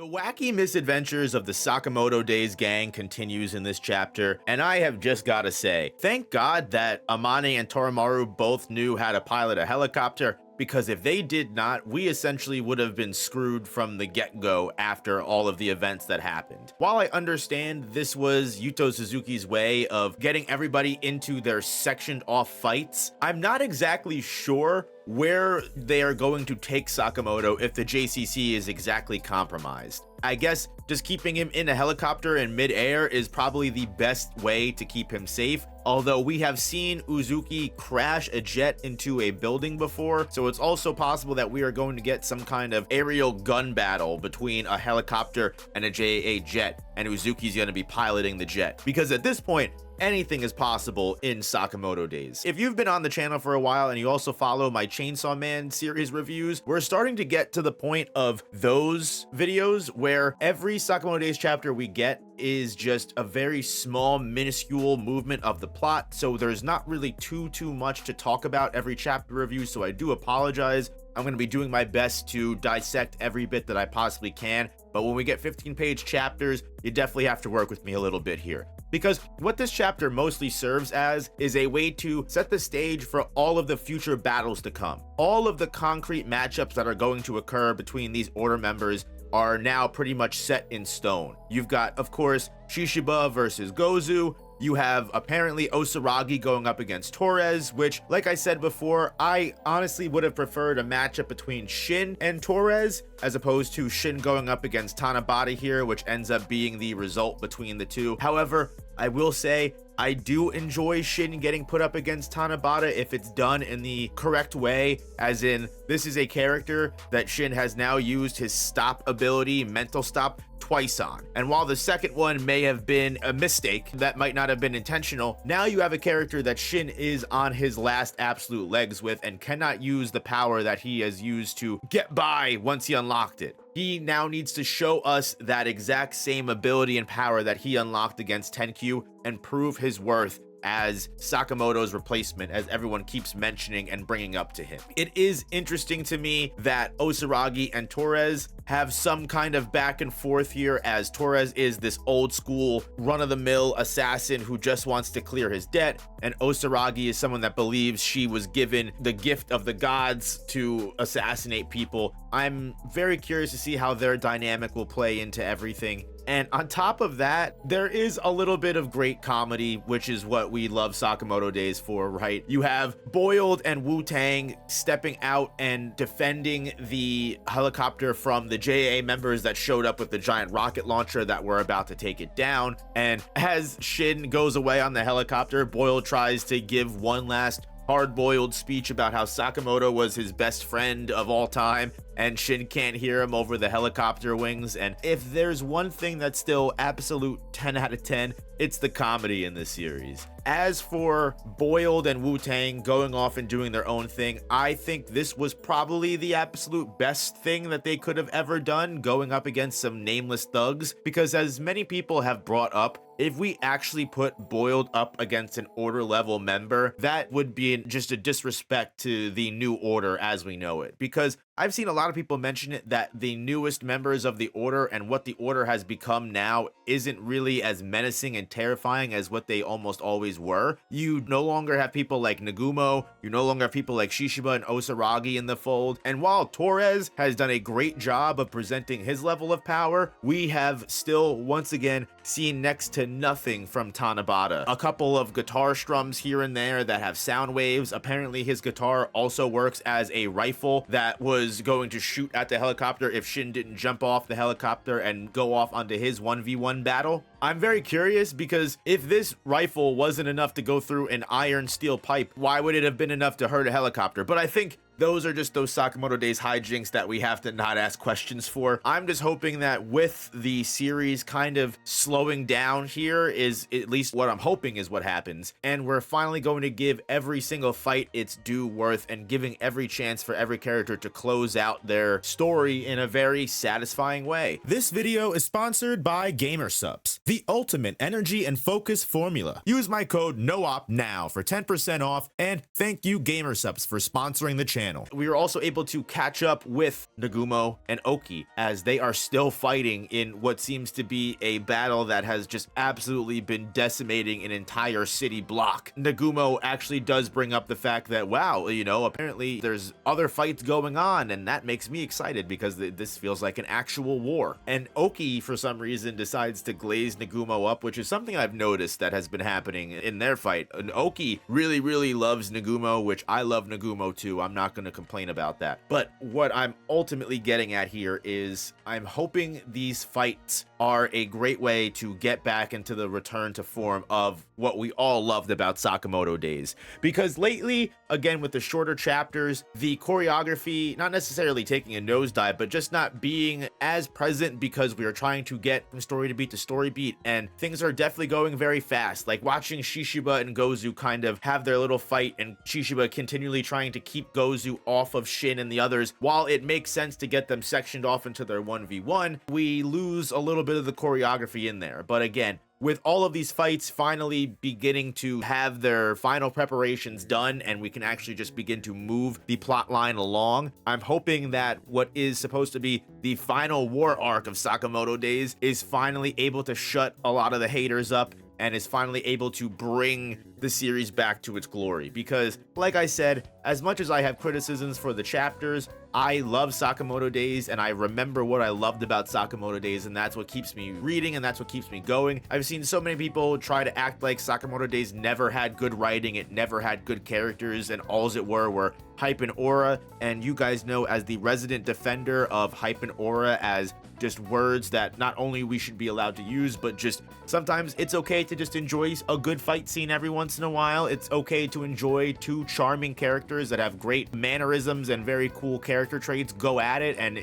wacky misadventures of the Sakamoto Days gang continues in this chapter, and I have just gotta say, thank God that Amane and Torimaru both knew how to pilot a helicopter, because if they did not, we essentially would have been screwed from the get-go after all of the events that happened. While I understand this was Yuto Suzuki's way of getting everybody into their sectioned off fights, I'm not exactly sure where they are going to take Sakamoto if the JCC is exactly compromised. I guess just keeping him in a helicopter in mid-air is probably the best way to keep him safe, although we have seen Uzuki crash a jet into a building before, so it's also possible that we are going to get some kind of aerial gun battle between a helicopter and a JAA jet, and Uzuki's going to be piloting the jet, because at this point, anything is possible in Sakamoto Days. If you've been on the channel for a while and you also follow my Chainsaw Man series reviews, we're starting to get to the point of those videos where every Sakamoto Days chapter we get is just a very small, minuscule movement of the plot, so there's not really too much to talk about every chapter review, so I do apologize. I'm going to be doing my best to dissect every bit that I possibly can, but when we get 15-page chapters, you definitely have to work with me a little bit here. Because what this chapter mostly serves as is a way to set the stage for all of the future battles to come. All of the concrete matchups that are going to occur between these order members are now pretty much set in stone. You've got, of course, Shishiba versus Gozu. You have apparently Osaragi going up against Torres, which, like I said before, I honestly would have preferred a matchup between Shin and Torres, as opposed to Shin going up against Tanabata here, which ends up being the result between the two. However, I will say, I do enjoy Shin getting put up against Tanabata if it's done in the correct way, as in, this is a character that Shin has now used his stop ability, mental stop, twice on. And while the second one may have been a mistake that might not have been intentional, now you have a character that Shin is on his last absolute legs with and cannot use the power that he has used to get by once he unlocked it. He now needs to show us that exact same ability and power that he unlocked against Tenkyu and prove his worth as Sakamoto's replacement, as everyone keeps mentioning and bringing up to him. It is interesting to me that Osaragi and Torres have some kind of back and forth here, as Torres is this old school run-of-the-mill assassin who just wants to clear his debt, and Osaragi is someone that believes she was given the gift of the gods to assassinate people. I'm very curious to see how their dynamic will play into everything. And on top of that, there is a little bit of great comedy, which is what we love Sakamoto Days for, right? You have Boiled and Wu-Tang stepping out and defending the helicopter from the JA members that showed up with the giant rocket launcher that were about to take it down. And as Shin goes away on the helicopter, Boiled tries to give one last hard-boiled speech about how Sakamoto was his best friend of all time, and Shin can't hear him over the helicopter wings. And if there's one thing that's still absolute 10 out of 10, it's the comedy in this series. As for Boiled and Wu-Tang going off and doing their own thing, I think this was probably the absolute best thing that they could have ever done, going up against some nameless thugs, because as many people have brought up, if we actually put Boiled up against an order level member, that would be just a disrespect to the new order as we know it. Because I've seen a lot of people mention it, that the newest members of the order and what the order has become now isn't really as menacing and terrifying as what they almost always were. You no longer have people like Nagumo, you no longer have people like Shishiba and Osaragi in the fold, and while Torres has done a great job of presenting his level of power, we have still once again seen next to nothing from Tanabata. A couple of guitar strums here and there that have sound waves. Apparently his guitar also works as a rifle that was going to shoot at the helicopter if Shin didn't jump off the helicopter and go off onto his 1v1 battle. I'm very curious, because if this rifle wasn't enough to go through an iron steel pipe, why would it have been enough to hurt a helicopter? But I think those are just those Sakamoto Days hijinks that we have to not ask questions for. I'm just hoping that with the series kind of slowing down here is at least what I'm hoping is what happens. And we're finally going to give every single fight its due worth and giving every chance for every character to close out their story in a very satisfying way. This video is sponsored by GamerSupps, the ultimate energy and focus formula. Use my code NOOP now for 10% off, and thank you GamerSupps for sponsoring the channel. channel. We were also able to catch up with Nagumo and Oki as they are still fighting in what seems to be a battle that has just absolutely been decimating an entire city block. Nagumo actually does bring up the fact that, wow, you know, apparently there's other fights going on, and that makes me excited because this feels like an actual war. And Oki, for some reason, decides to glaze Nagumo up, which is something I've noticed that has been happening in their fight. And Oki really loves Nagumo, which I love Nagumo too. I'm not going to complain about that. But what I'm ultimately getting at here is I'm hoping these fights are a great way to get back into the return to form of what we all loved about Sakamoto Days. Because lately, again, with the shorter chapters, the choreography, not necessarily taking a nosedive, but just not being as present because we are trying to get from story to beat to story beat, and things are definitely going very fast. Like watching Shishiba and Gozu kind of have their little fight, and Shishiba continually trying to keep Gozu off of Shin and the others. While it makes sense to get them sectioned off into their 1v1, we lose a little bit of the choreography in there. But again, with all of these fights finally beginning to have their final preparations done and we can actually just begin to move the plot line along, I'm hoping that what is supposed to be the final war arc of Sakamoto Days is finally able to shut a lot of the haters up and is finally able to bring the series back to its glory. Because, like I said, as much as I have criticisms for the chapters, I love Sakamoto Days, and I remember what I loved about Sakamoto Days, and that's what keeps me reading, and that's what keeps me going. I've seen so many people try to act like Sakamoto Days never had good writing, it never had good characters, and alls it were hype and aura. And you guys know, as the resident defender of hype and aura as just words that not only we should be allowed to use, but just sometimes it's okay to just enjoy a good fight scene every once in a while. It's okay to enjoy two charming characters that have great mannerisms and very cool character traits go at it and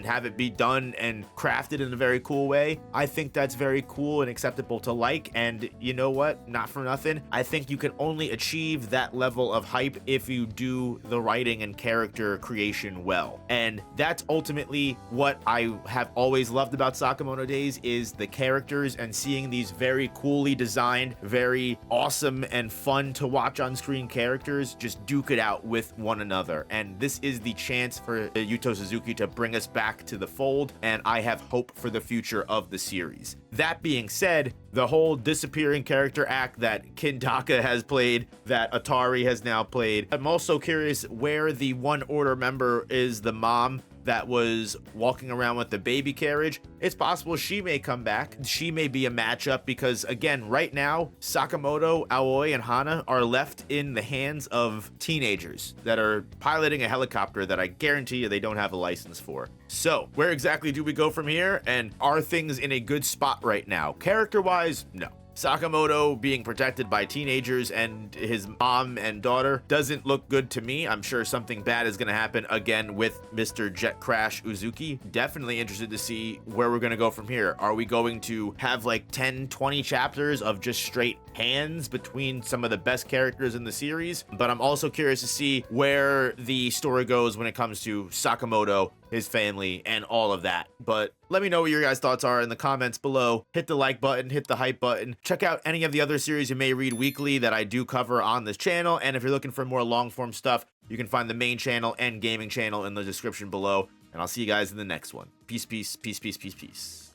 have it be done and crafted in a very cool way. I think that's very cool and acceptable to like. And you know what? Not for nothing, I think you can only achieve that level of hype if you do the writing and character creation well. And that's ultimately what I have always loved about Sakamoto Days, is the characters and seeing these very coolly designed, very awesome and fun to watch on screen characters just duke it out with one another. And this is the chance for Yuto Suzuki to bring us back to the fold, and I have hope for the future of the series. That being said, the whole disappearing character act that Kindaka has played, that Atari has now played, I'm also curious where the One Order member is, the mom that was walking around with the baby carriage. It's possible she may come back. She may be a matchup because, again, right now, Sakamoto, Aoi, and Hana are left in the hands of teenagers that are piloting a helicopter that I guarantee you they don't have a license for. So, where exactly do we go from here? And are things in a good spot right now? Character-wise, no. Sakamoto being protected by teenagers and his mom and daughter doesn't look good to me. I'm sure something bad is going to happen again with Mr. Jet Crash Uzuki. Definitely interested to see where we're going to go from here. Are we going to have like 10, 20 chapters of just straight hands between some of the best characters in the series? But I'm also curious to see where the story goes when it comes to Sakamoto, his family, and all of that. But let me know what your guys' thoughts are in the comments below. Hit the like button, hit the hype button. Check out any of the other series you may read weekly that I do cover on this channel. And if you're looking for more long form stuff, you can find the main channel and gaming channel in the description below. And I'll see you guys in the next one. Peace, peace, peace, peace, peace, peace.